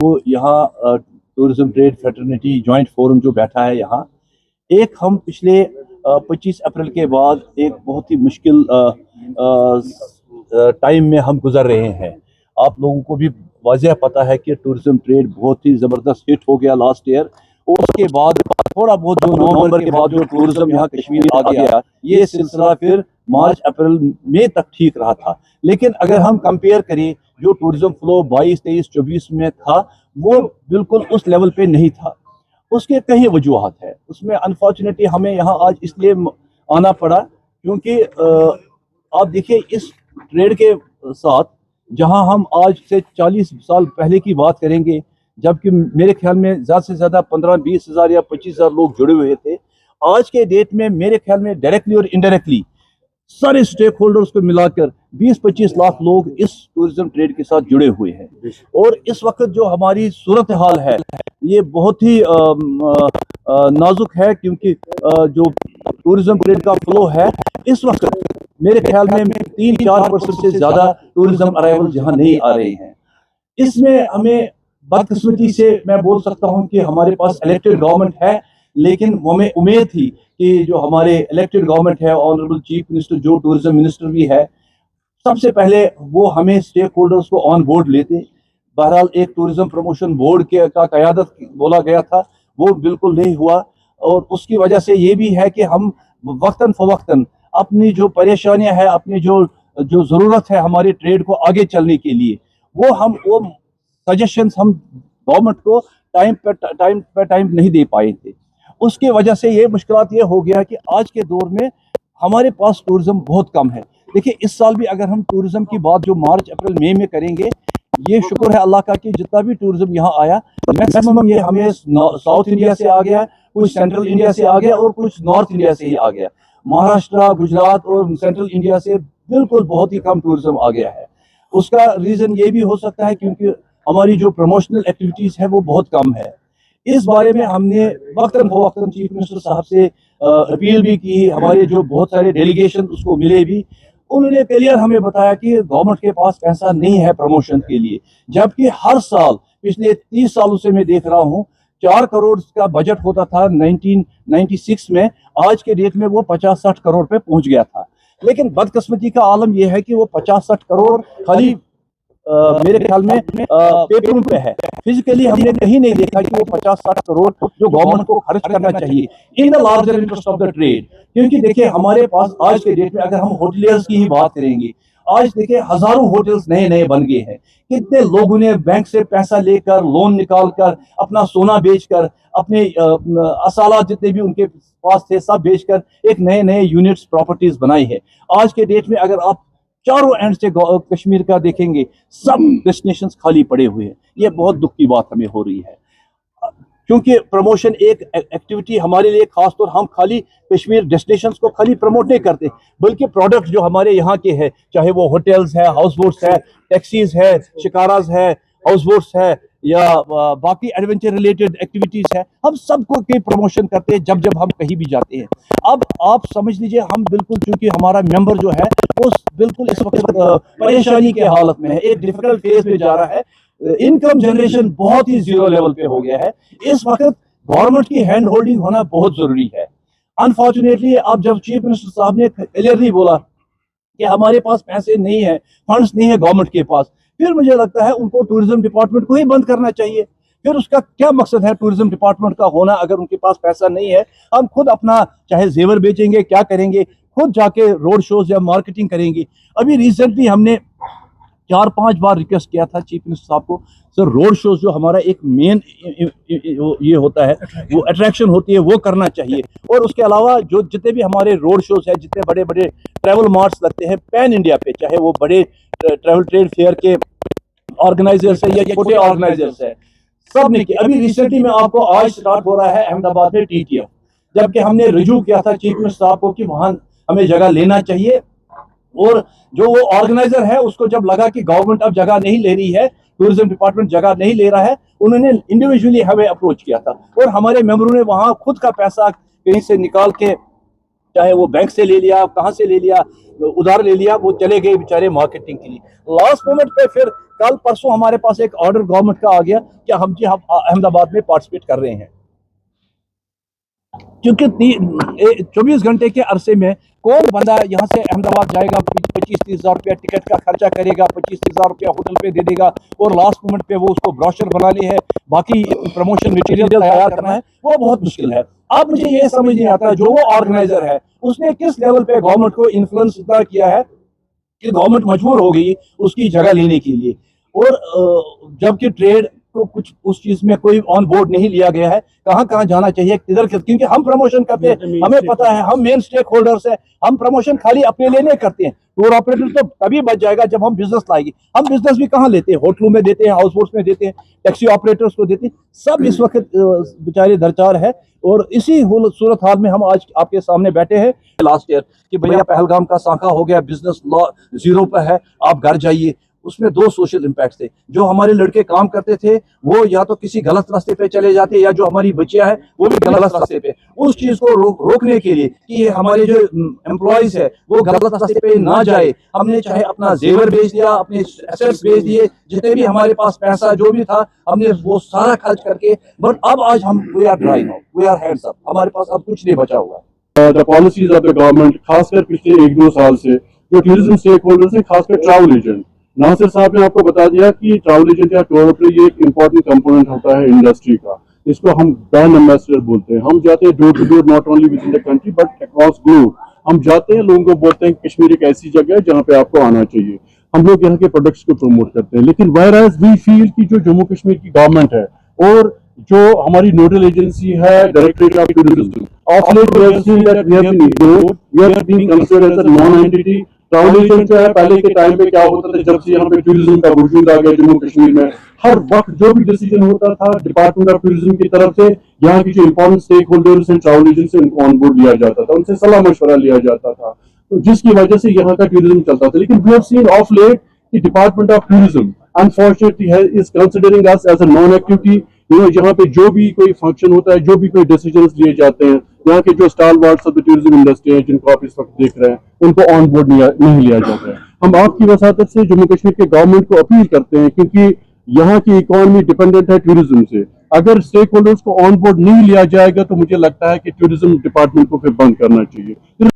वो यहाँ tourism trade fraternity joint forum जो बैठा है यहाँ, एक हम पिछले 25 अप्रैल के बाद एक बहुत ही मुश्किल टाइम में हम गुजर रहे हैं। आप लोगों को भी वाज़ह पता है कि टूरिज्म ट्रेड बहुत ही ज़बरदस्त हिट हो गया लास्ट ईयर, और उसके बाद थोड़ा बहुत जो नवंबर के बाद जो टूरिज्म यहाँ कश्मीर आ गया, ये सिलसिला फिर मार्च अप्रैल मई तक ठीक रहा था। लेकिन अगर हम कंपेयर करें जो टूरिज्म फ्लो 22, 23, 24 में था, वो बिल्कुल उस लेवल पे नहीं था। उसके कई वजूहत है। उसमें अनफॉर्चुनेटली हमें यहाँ आज इसलिए आना पड़ा क्योंकि आप देखिए इस ट्रेड के साथ, जहाँ हम आज से 40 साल पहले की बात करेंगे, जबकि मेरे ख्याल में ज़्यादा से ज़्यादा 15-20 हज़ार या 25 हज़ार लोग जुड़े हुए थे, आज के डेट में मेरे ख्याल में डायरेक्टली और इनडायरेक्टली सारे स्टेक होल्डर्स को मिलाकर 20-25 लाख लोग इस टूरिज्म ट्रेड के साथ जुड़े हुए हैं। और इस वक्त जो हमारी सूरत हाल है, ये बहुत ही नाजुक है, क्योंकि जो टूरिज्म ट्रेड का फ्लो है इस वक्त मेरे ख्याल में 3-4% से ज़्यादा टूरिज्म अराइवल यहाँ नहीं आ रहे हैं। इसमें हमें बदकिस्मती से मैं बोल सकता हूँ कि हमारे पास इलेक्टेड गवर्नमेंट है, लेकिन हमें उम्मीद थी कि जो हमारे इलेक्टेड गवर्नमेंट है, ऑनरेबल चीफ मिनिस्टर जो टूरिज्म मिनिस्टर भी है, सबसे पहले वो हमें स्टेक होल्डर्स को ऑन बोर्ड लेते। बहरहाल एक टूरिज्म प्रमोशन बोर्ड के का क़यादत बोला गया था, वो बिल्कुल नहीं हुआ। और उसकी वजह से ये भी है कि हम वक्तन फ़वक्तन अपनी जो परेशानियां हैं, अपनी जो जो ज़रूरत है हमारे ट्रेड को आगे चलने के लिए, वो सजेशंस हम गवर्नमेंट को टाइम नहीं दे पाए थे। उसकी वजह से ये मुश्किलात ये हो गया कि आज के दौर में हमारे पास टूरिज्म बहुत कम है। देखिए इस साल भी अगर हम टूरिज्म की बात जो मार्च अप्रैल मई में करेंगे, ये शुक्र है अल्लाह का कि जितना भी टूरिज्म यहाँ आया, मैक्सिमम ये हमें साउथ इंडिया से आ गया, कुछ सेंट्रल इंडिया से आ गया और कुछ नॉर्थ इंडिया से ही आ गया। महाराष्ट्र, गुजरात और सेंट्रल इंडिया से बिल्कुल बहुत ही कम टूरिज्म आ गया है। उसका रीज़न ये भी हो सकता है क्योंकि हमारी जो प्रमोशनल एक्टिविटीज़ है वो बहुत कम है। इस बारे में हमने वक्तन फ़वक्तन चीफ मिनिस्टर साहब से अपील भी की, हमारे जो बहुत सारे डेलीगेशन उसको मिले भी। उन्होंने क्लियर हमें बताया कि गवर्नमेंट के पास पैसा नहीं है प्रमोशन के लिए, जबकि हर साल पिछले 30 सालों से मैं देख रहा हूँ 4 करोड़ का बजट होता था 1996 में, आज के डेट में वो 50-60 करोड़ पे पहुंच गया था। लेकिन बदकिस्मती का आलम यह है कि वो 50-60 करोड़ खाली मेरे ख्याल में पेपरों पे है। फिजिकली हमने कहीं नहीं देखा कि वो 50-60 करोड़ जो गवर्नमेंट को खर्च करना चाहिए in the larger interest of the trade. क्योंकि देखिए हमारे पास आज के डेट में अगर हम होटलियर्स की ही बात करेंगे, आज देखिए हजारों होटल्स नए नए बन गए हैं। कितने लोगों ने बैंक से पैसा लेकर, लोन निकाल कर, अपना सोना बेचकर, अपने असाला जितने भी उनके पास थे सब बेचकर एक नए नए यूनिट्स प्रॉपर्टीज बनाई है। आज के डेट में अगर आप चारों एंड से कश्मीर का देखेंगे, सब डेस्टिनेशंस खाली पड़े हुए हैं। ये बहुत दुख की बात हमें हो रही है, क्योंकि प्रमोशन एक एक्टिविटी हमारे लिए खास तौर, हम खाली कश्मीर डेस्टिनेशंस को खाली प्रमोट नहीं करते, बल्कि प्रोडक्ट जो हमारे यहाँ के हैं, चाहे वो होटल्स है, हाउस बोट्स है, टैक्सीज है, शिकाराज है, हाउस बोट्स है, या बाकी एडवेंचर रिलेटेड एक्टिविटीज है, हम सबको के प्रमोशन करते हैं जब जब हम कहीं भी जाते हैं। अब आप समझ लीजिए हम बिल्कुल, चूंकि हमारा मेंबर जो है वो बिल्कुल इस वक्त परेशानी के हालत में है, एक डिफिकल्ट फेज में जा रहा है, इनकम जनरेशन बहुत ही जीरो लेवल पे हो गया है। इस वक्त गवर्नमेंट की हैंड होल्डिंग होना बहुत जरूरी है। अनफॉर्चुनेटली अब जब चीफ मिनिस्टर साहब ने क्लियरली बोला कि हमारे पास पैसे नहीं है, फंड्स नहीं है गवर्नमेंट के पास, फिर मुझे लगता है उनको टूरिज्म डिपार्टमेंट को ही बंद करना चाहिए। फिर उसका क्या मकसद है टूरिज्म डिपार्टमेंट का होना अगर उनके पास पैसा नहीं है? हम खुद अपना चाहे जेवर बेचेंगे, क्या करेंगे, खुद जाके रोड शोज या मार्केटिंग करेंगे। अभी रिसेंटली हमने 4-5 बार रिक्वेस्ट किया था चीफ मिनिस्टर साहब को, सर रोड शोज जो हमारा एक मेन ये होता है, वो अट्रैक्शन होती है, वो करना चाहिए। और उसके अलावा जो जितने भी हमारे रोड शोज है, जितने बड़े बड़े ट्रैवल मार्ट्स लगते हैं पैन इंडिया पे, चाहे वो बड़े ट्रैवल ट्रेड फेयर के ऑर्गेनाइजर्स है या छोटे ऑर्गेनाइजर्स है, सब ने किया। अभी रिसेंटली में आपको आज स्टार्ट हो रहा है अहमदाबाद में TTF, जबकि हमने रिज्यू किया था चीफ मिनिस्टर साहब को कि वहां हमें जगह लेना चाहिए। और जो वो ऑर्गेनाइजर है उसको जब लगा कि गवर्नमेंट अब जगह नहीं ले रही है, टूरिज्म डिपार्टमेंट जगह नहीं ले रहा है, उन्होंने इंडिविजुअली हमें अप्रोच किया था और हमारे मेंबरों ने वहां खुद का पैसा कहीं से निकाल के, चाहे वो बैंक से ले लिया, कहां से ले लिया, उधार ले लिया, वो चले गए बेचारे मार्केटिंग के लिए। लास्ट मोमेंट पे फिर कल परसों हमारे पास एक ऑर्डर गवर्नमेंट का आ गया कि हम अहमदाबाद में पार्टिसिपेट कर रहे हैं, क्योंकि 24 घंटे के अरसे में कौन बंदा यहाँ से अहमदाबाद जाएगा, 25-30 हज़ार रुपया टिकट का खर्चा करेगा, 25-30 हज़ार रुपया होटल पे दे देगा, और लास्ट मोमेंट पे वो उसको ब्रोशर बनानी है, बाकी प्रमोशन मटेरियल तैयार करना है, वो बहुत मुश्किल है। अब मुझे ये समझ नहीं आता जो वो ऑर्गेनाइजर है उसने किस लेवल पे गवर्नमेंट को इन्फ्लुएंस इतना किया है कि गवर्नमेंट मजबूर हो गई उसकी जगह लेने के लिए, और जबकि ट्रेड को कुछ उस चीज में कोई ऑन बोर्ड नहीं लिया गया है, कहां कहां जाना चाहिए, किधर, क्योंकि हम प्रमोशन करते हैं, हमें पता है, हम मेन स्टेक होल्डर्स हैं, हम प्रमोशन खाली अपने लिए नहीं करते हैं। टूर ऑपरेटर तो तभी बच जाएगा जब हम बिजनेस लाएंगे। हम बिजनेस भी कहां लेते हैं, होटलों में देते हैं, हाउस बोट्स में देते हैं, टैक्सी ऑपरेटर्स को देते हैं, सब इस वक्त बेचारे दरचार है। और इसी सूरत हाल में हम आज आपके सामने बैठे हैं लास्ट ईयर कि भैया पहलगाम का सांका हो गया, बिजनेस लॉ जीरो पर है, आप घर जाइए। उसमें दो सोशल इम्पैक्ट थे, जो हमारे लड़के काम करते थे वो या तो किसी गलत रास्ते पे चले जाते, या जो हमारी बच्चियां हैं वो भी गलत रास्ते पे, उस चीज को रोकने के लिए कि हमारे जो एम्प्लॉयज है वो गलत रास्ते पे ना जाए, हमने चाहे अपना जेवर बेच दिया, अपने एसेट्स बेच दिए, जितने भी हमारे पास पैसा जो भी था हमने वो सारा खर्च करके, बट अब आज हम we are dry now, we are hands up, हमारे पास अब कुछ नहीं बचा हुआ। The policies of the government, खासकर पिछले 1-2 साल से जो टूरिज्म स्टेक होल्डर्स हैं, खासकर ट्रैवल एजेंट, नासिर साहब ने आपको बता दिया कि ट्रैवल एजेंट या टूर ऑपरेटर ये एक इंपॉर्टेंट कंपोनेंट होता है इंडस्ट्री का। इसको हम ब्रांड एम्बेसडर बोलते हैं। हम जाते हैं door to door, not only within the country but across globe. हम जाते हैं, लोगों को बोलते हैं कश्मीर एक ऐसी जगह है जहाँ पे आपको आना चाहिए। हम लोग यहाँ के प्रोडक्ट्स को प्रमोट करते हैं, लेकिन व्हेयरएज वी फील कि जो जम्मू कश्मीर की गवर्नमेंट है और जो हमारी नोडल एजेंसी है directorate of tourism, of late we have seen that we have been ignored, we are being considered as a non entity. Travel agent जो है, पहले के टाइम पे क्या होता था, जब से यहाँ पे टूरिज्म का वजूद आ गया जम्मू कश्मीर में, हर वक्त जो भी डिसीजन होता था डिपार्टमेंट ऑफ टूरिज्म की तरफ से, यहाँ की जो इंपॉर्टेंट स्टेक होल्डर्स हैं ट्रैवल एजेंट से, उनको ऑन बोर्ड लिया जाता था, उनसे सलाह मशवरा लिया जाता था, तो जिसकी वजह से यहाँ का टूरिज्म चलता था। लेकिन we have seen of late कि department of tourism unfortunately is considering us as a non activity. यहाँ पे जो भी कोई फंक्शन होता है, जो भी कोई डिसीजन लिए जाते हैं, यहाँ के जो स्टालवार्ड्स ऑफ द टूरिज्म इंडस्ट्री है जिनको आप इस वक्त देख रहे हैं, उनको ऑन बोर्ड नहीं लिया जाता है। हम आपकी वसातत से जम्मू कश्मीर के गवर्नमेंट को अपील करते हैं, क्योंकि यहाँ की इकोनॉमी डिपेंडेंट है टूरिज्म से। अगर स्टेक होल्डर्स को ऑन बोर्ड नहीं लिया जाएगा तो मुझे लगता है कि टूरिज्म डिपार्टमेंट को फिर बंद करना चाहिए।